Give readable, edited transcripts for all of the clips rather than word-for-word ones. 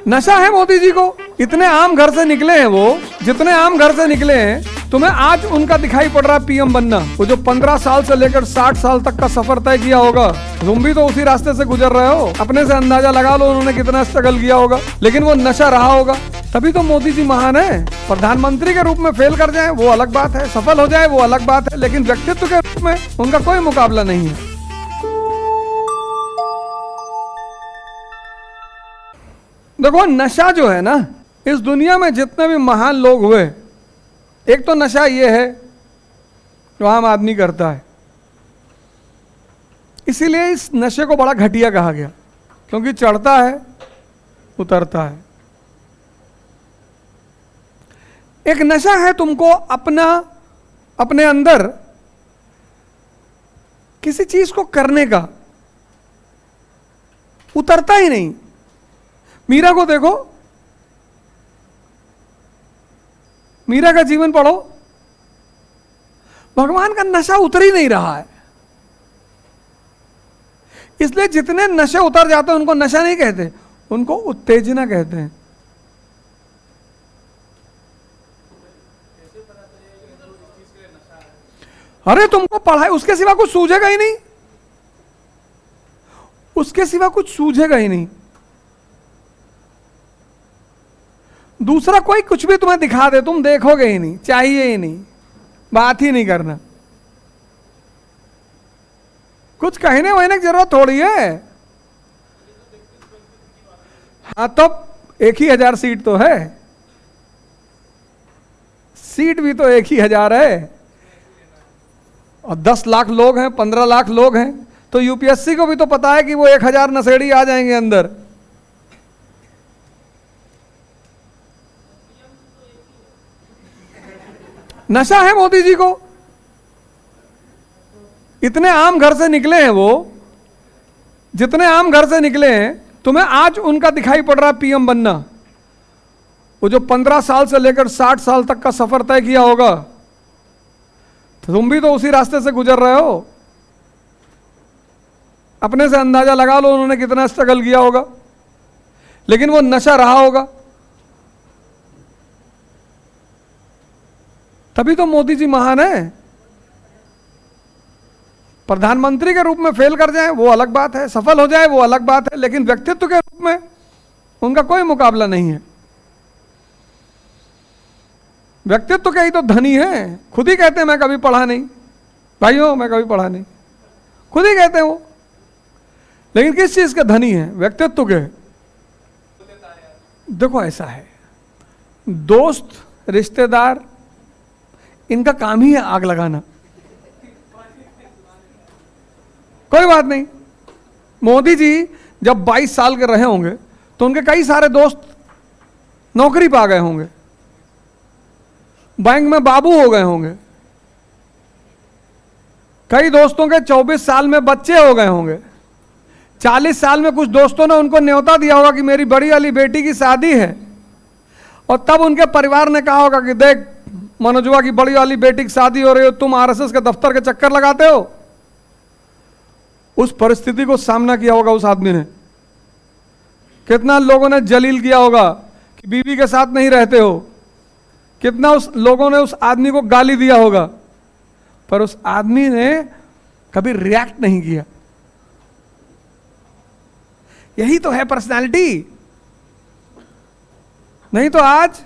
नशा है मोदी जी को। इतने आम घर से निकले हैं वो, जितने आम घर से निकले हैं, तुम्हें आज उनका दिखाई पड़ रहा है पीएम बनना। वो जो 15 साल से लेकर 60 साल तक का सफर तय किया होगा, तुम भी तो उसी रास्ते से गुजर रहे हो। अपने से अंदाजा लगा लो उन्होंने कितना स्ट्रगल किया होगा, लेकिन वो नशा रहा होगा। तभी तो मोदी जी महान है। प्रधानमंत्री के रूप में फेल कर जाए वो अलग बात है, सफल हो जाए वो अलग बात है, लेकिन व्यक्तित्व के रूप में उनका कोई मुकाबला नहीं है। देखो, नशा जो है ना, इस दुनिया में जितने भी महान लोग हुए, एक तो नशा ये है जो आम आदमी करता है, इसीलिए इस नशे को बड़ा घटिया कहा गया, क्योंकि चढ़ता है उतरता है। एक नशा है तुमको अपने अंदर किसी चीज को करने का, उतरता ही नहीं। मीरा को देखो, मीरा का जीवन पढ़ो, भगवान का नशा उतर ही नहीं रहा है। इसलिए जितने नशे उतर जाते हैं उनको नशा नहीं कहते, उनको उत्तेजना कहते हैं। अरे तुमको पढ़ाई, उसके सिवा कुछ सूझेगा ही नहीं, उसके सिवा कुछ सूझेगा ही नहीं। दूसरा कोई कुछ भी तुम्हें दिखा दे, तुम देखोगे ही नहीं, चाहिए ही नहीं, बात ही नहीं करना। कुछ कहने वहने की जरूरत थोड़ी है। हाँ, तो 1,000 सीट तो है, सीट भी तो 1,000 है, और 10 लाख लोग हैं, 15 लाख लोग हैं, तो यूपीएससी को भी तो पता है कि वो 1,000 नशेड़ी आ जाएंगे अंदर। नशा है मोदी जी को। इतने आम घर से निकले हैं वो, जितने आम घर से निकले हैं, तुम्हें आज उनका दिखाई पड़ रहा है पीएम बनना। वो जो 15 साल से लेकर 60 साल तक का सफर तय किया होगा, तुम भी तो उसी रास्ते से गुजर रहे हो। अपने से अंदाजा लगा लो उन्होंने कितना स्ट्रगल किया होगा, लेकिन वो नशा रहा होगा। तभी तो मोदी जी महान है। प्रधानमंत्री के रूप में फेल कर जाए वो अलग बात है, सफल हो जाए वो अलग बात है, लेकिन व्यक्तित्व के रूप में उनका कोई मुकाबला नहीं है। व्यक्तित्व के ही तो धनी है। खुद ही कहते हैं मैं कभी पढ़ा नहीं, भाइयों मैं कभी पढ़ा नहीं, खुद ही कहते हैं वो। लेकिन किस चीज के धनी है? व्यक्तित्व के। देखो ऐसा है, दोस्त रिश्तेदार इनका काम ही है आग लगाना। कोई बात नहीं, मोदी जी जब 22 साल के रहे होंगे तो उनके कई सारे दोस्त नौकरी पा गए होंगे, बैंक में बाबू हो गए होंगे, कई दोस्तों के 24 साल में बच्चे हो गए होंगे, 40 साल में कुछ दोस्तों ने उनको न्योता दिया होगा कि मेरी बड़ी वाली बेटी की शादी है, और तब उनके परिवार ने कहा होगा कि देख मनोजवा की बड़ी वाली बेटी की शादी हो रही हो, तुम आरएसएस के दफ्तर के चक्कर लगाते हो। उस परिस्थिति को सामना किया होगा उस आदमी ने। कितना लोगों ने जलील किया होगा कि बीवी के साथ नहीं रहते हो, कितना उस लोगों ने उस आदमी को गाली दिया होगा, पर उस आदमी ने कभी रिएक्ट नहीं किया। यही तो है पर्सनालिटी। नहीं तो आज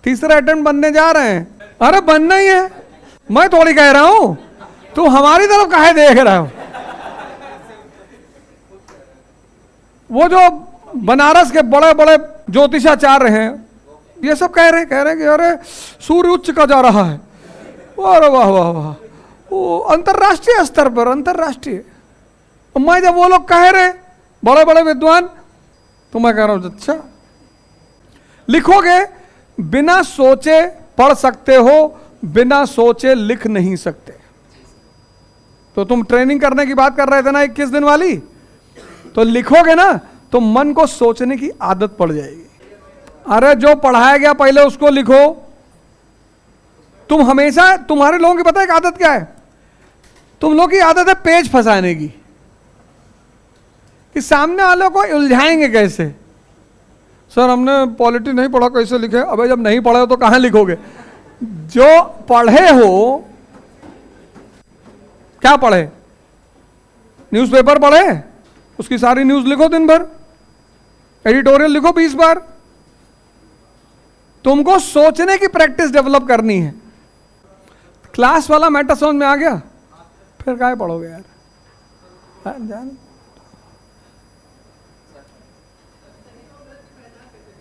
तीसरा अटेम्प्ट बनने जा रहे हैं। अरे बनना ही है, मैं थोड़ी कह रहा हूं, तू हमारी तरफ काहे देख रहा हो? वो जो बनारस के बड़े बड़े ज्योतिषाचार्य हैं, ये सब कह रहे हैं कि अरे सूर्य उच्च का जा रहा है। अरे वाह वाह वाह, वो अंतरराष्ट्रीय स्तर पर, अंतरराष्ट्रीय। मैं जब वो लोग कह रहे बड़े बड़े विद्वान, तो मैं कह रहा हूं अच्छा। लिखोगे, बिना सोचे पढ़ सकते हो, बिना सोचे लिख नहीं सकते। तो तुम ट्रेनिंग करने की बात कर रहे थे ना 21 दिन वाली, तो लिखोगे ना तो मन को सोचने की आदत पड़ जाएगी। अरे जो पढ़ाया गया पहले उसको लिखो। तुम हमेशा, तुम्हारे लोगों की पता है एक आदत क्या है? तुम लोग की आदत है पेज फंसाने की, कि सामने वालों को उलझाएंगे कैसे। सर हमने पॉलिटी नहीं पढ़ा, कैसे लिखे? अबे जब नहीं पढ़े हो तो कहाँ लिखोगे? जो पढ़े हो, क्या पढ़े? न्यूज़पेपर पढ़े, उसकी सारी न्यूज़ लिखो दिन भर, एडिटोरियल लिखो 20 बार। तुमको सोचने की प्रैक्टिस डेवलप करनी है। क्लास वाला मैटर समझ में आ गया? फिर काहे पढ़ोगे यार? जान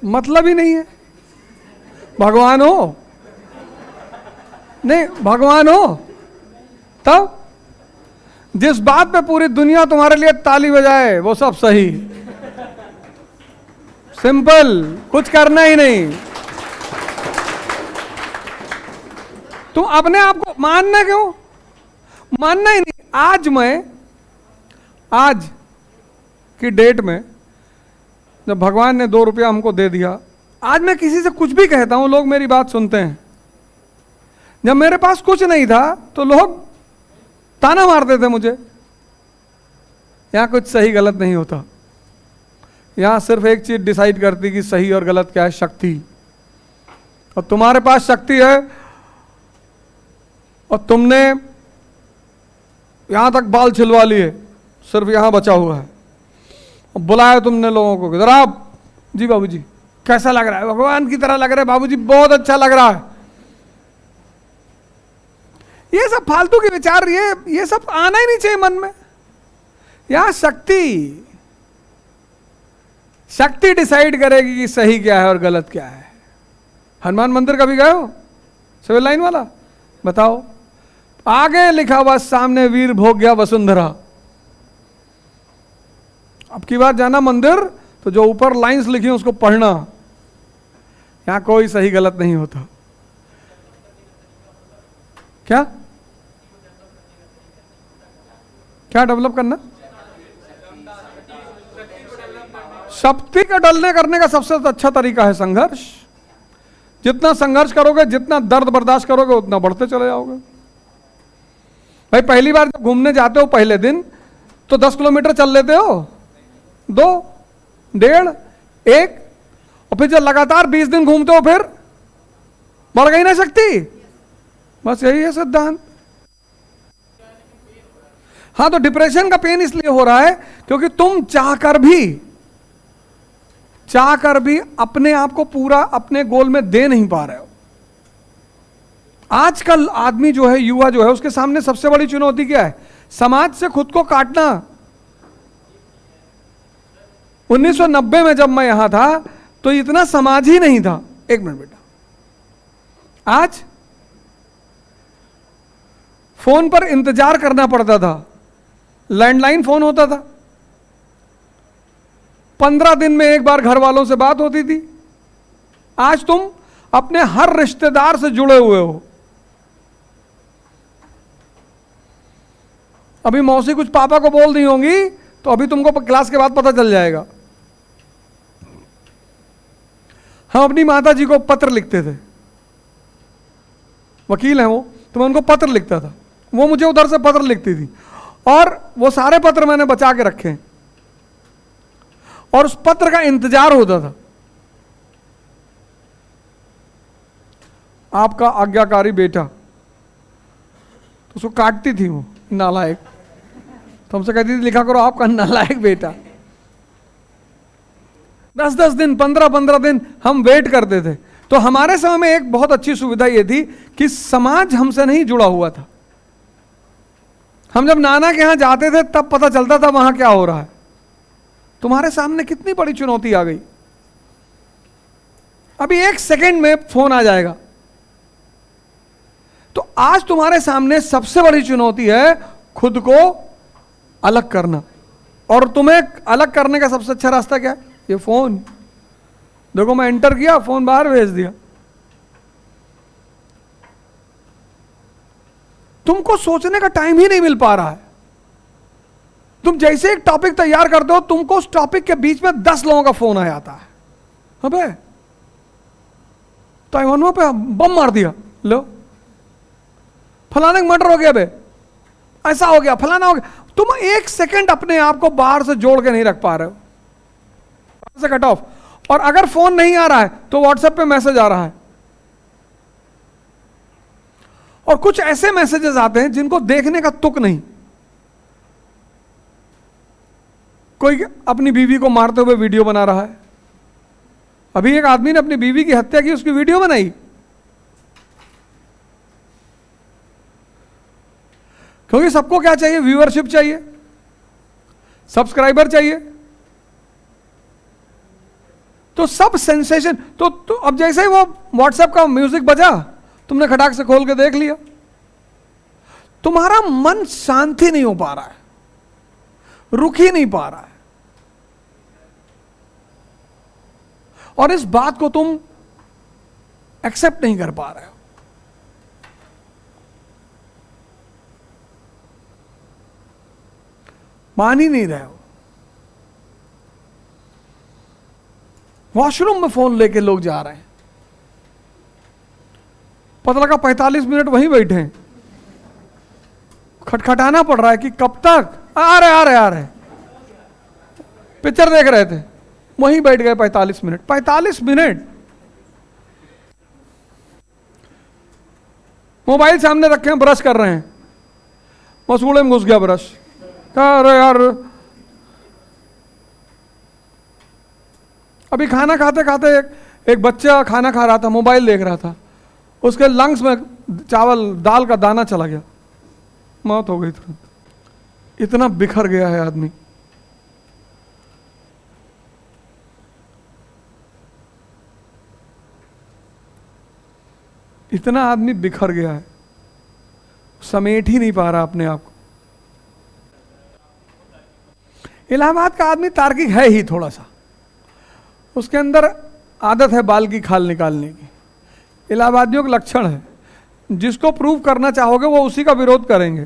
मतलब ही नहीं है। भगवान हो नहीं, भगवान हो तब जिस बात पे पूरी दुनिया तुम्हारे लिए ताली बजाए वो सब सही। सिंपल, कुछ करना ही नहीं। तुम अपने आप को मानना क्यों? मानना ही नहीं। आज की डेट में जब भगवान ने 2 रुपया हमको दे दिया, आज मैं किसी से कुछ भी कहता हूं, लोग मेरी बात सुनते हैं। जब मेरे पास कुछ नहीं था तो लोग ताना मारते थे मुझे। यहां कुछ सही गलत नहीं होता, यहां सिर्फ एक चीज डिसाइड करती कि सही और गलत क्या है, शक्ति। और तुम्हारे पास शक्ति है और तुमने यहां तक बाल छिलवा लिए, सिर्फ यहां बचा हुआ है। बुलाया तुमने लोगों को, जरा आप जी बाबूजी कैसा लग रहा है? भगवान की तरह लग रहा है बाबूजी, बहुत अच्छा लग रहा है। ये सब फालतू के विचार, ये सब आना ही नहीं चाहिए मन में। यहां शक्ति डिसाइड करेगी कि सही क्या है और गलत क्या है। हनुमान मंदिर कभी गए हो? सिविल लाइन वाला बताओ। आगे लिखा हुआ सामने वीर भोग गया वसुंधरा। अब की बार जाना मंदिर तो जो ऊपर लाइंस लिखी हैं उसको पढ़ना। यहां कोई सही गलत नहीं होता। क्या क्या डेवलप करना? शक्ति का डलने करने का सबसे अच्छा तरीका है संघर्ष। जितना संघर्ष करोगे, जितना दर्द बर्दाश्त करोगे, उतना बढ़ते चले जाओगे। भाई पहली बार जब घूमने जाते हो पहले दिन तो 10 किलोमीटर चल लेते हो, 2, 1.5, 1, और फिर जब लगातार 20 दिन घूमते हो फिर बढ़ गई ना शक्ति। बस यही है सिद्धांत। हाँ, तो डिप्रेशन का पेन इसलिए हो रहा है क्योंकि तुम चाहकर भी अपने आप को पूरा अपने गोल में दे नहीं पा रहे हो। आजकल आदमी जो है, युवा जो है, उसके सामने सबसे बड़ी चुनौती क्या है? समाज से खुद को काटना। 1990 में जब मैं यहां था तो इतना समाज ही नहीं था। 1 मिनट बेटा। आज फोन पर इंतजार करना पड़ता था, लैंडलाइन फोन होता था, 15 दिन में एक बार घर वालों से बात होती थी। आज तुम अपने हर रिश्तेदार से जुड़े हुए हो। अभी मौसी कुछ पापा को बोल दी होंगी तो अभी तुमको क्लास के बाद पता चल जाएगा। हम अपनी माता जी को पत्र लिखते थे, वकील हैं वो, तो मैं उनको पत्र लिखता था, वो मुझे उधर से पत्र लिखती थी, और वो सारे पत्र मैंने बचा के रखे हैं, और उस पत्र का इंतजार होता था। आपका आज्ञाकारी बेटा, तो उसको काटती थी वो, नालायक। तो हमसे कहती थी लिखा करो आपका नालायक बेटा। 10-10 दिन, 15-15 दिन हम वेट करते थे। तो हमारे समय में एक बहुत अच्छी सुविधा यह थी कि समाज हमसे नहीं जुड़ा हुआ था। हम जब नाना के यहां जाते थे तब पता चलता था वहां क्या हो रहा है। तुम्हारे सामने कितनी बड़ी चुनौती आ गई। अभी 1 सेकेंड में फोन आ जाएगा। तो आज तुम्हारे सामने सबसे बड़ी चुनौती है खुद को अलग करना। और तुम्हें अलग करने का सबसे अच्छा रास्ता क्या है? ये फोन। देखो मैं एंटर किया, फोन बाहर भेज दिया। तुमको सोचने का टाइम ही नहीं मिल पा रहा है। तुम जैसे एक टॉपिक तैयार करते हो, तुमको उस टॉपिक के बीच में 10 लोगों का फोन आ जाता है। अबे ताइवान पे बम मार दिया, लो फलाने का मर्डर हो गया, बे ऐसा हो गया, फलाना हो गया। तुम 1 सेकंड अपने आप को बाहर से जोड़ के नहीं रख पा रहे हो, से कट ऑफ। और अगर फोन नहीं आ रहा है तो व्हाट्सएप पे मैसेज आ रहा है। और कुछ ऐसे मैसेजेस आते हैं जिनको देखने का तुक नहीं। कोई अपनी बीवी को मारते हुए वीडियो बना रहा है। अभी एक आदमी ने अपनी बीवी की हत्या की, उसकी वीडियो बनाई। क्योंकि सबको क्या चाहिए? व्यूअरशिप चाहिए, सब्सक्राइबर चाहिए। तो सब सेंसेशन। तो अब जैसे ही वो व्हाट्सएप का म्यूजिक बजा, तुमने खटाक से खोल के देख लिया, तुम्हारा मन शांति नहीं हो पा रहा है, रुक ही नहीं पा रहा है। और इस बात को तुम एक्सेप्ट नहीं कर पा रहे हो। मान ही नहीं रहे हो। वॉशरूम में फोन लेके लोग जा रहे हैं, पता लगा 45 मिनट वहीं बैठे हैं। खटखटाना पड़ रहा है कि कब तक। आ रहे पिक्चर देख रहे थे, वहीं बैठ गए 45 मिनट। 45 मिनट मोबाइल सामने रखे हैं, ब्रश कर रहे हैं, मसूड़े में घुस गया ब्रश। अरे यार, अभी खाना खाते खाते एक बच्चा खाना खा रहा था, मोबाइल देख रहा था, उसके लंग्स में दाल का दाना चला गया, मौत हो गई तुरंत। इतना बिखर गया है आदमी। इतना आदमी बिखर गया है, समेट ही नहीं पा रहा अपने आप को। इलाहाबाद का आदमी तार्किक है ही थोड़ा सा, उसके अंदर आदत है बाल की खाल निकालने की। इलाहाबादियों का लक्षण है, जिसको प्रूव करना चाहोगे वो उसी का विरोध करेंगे।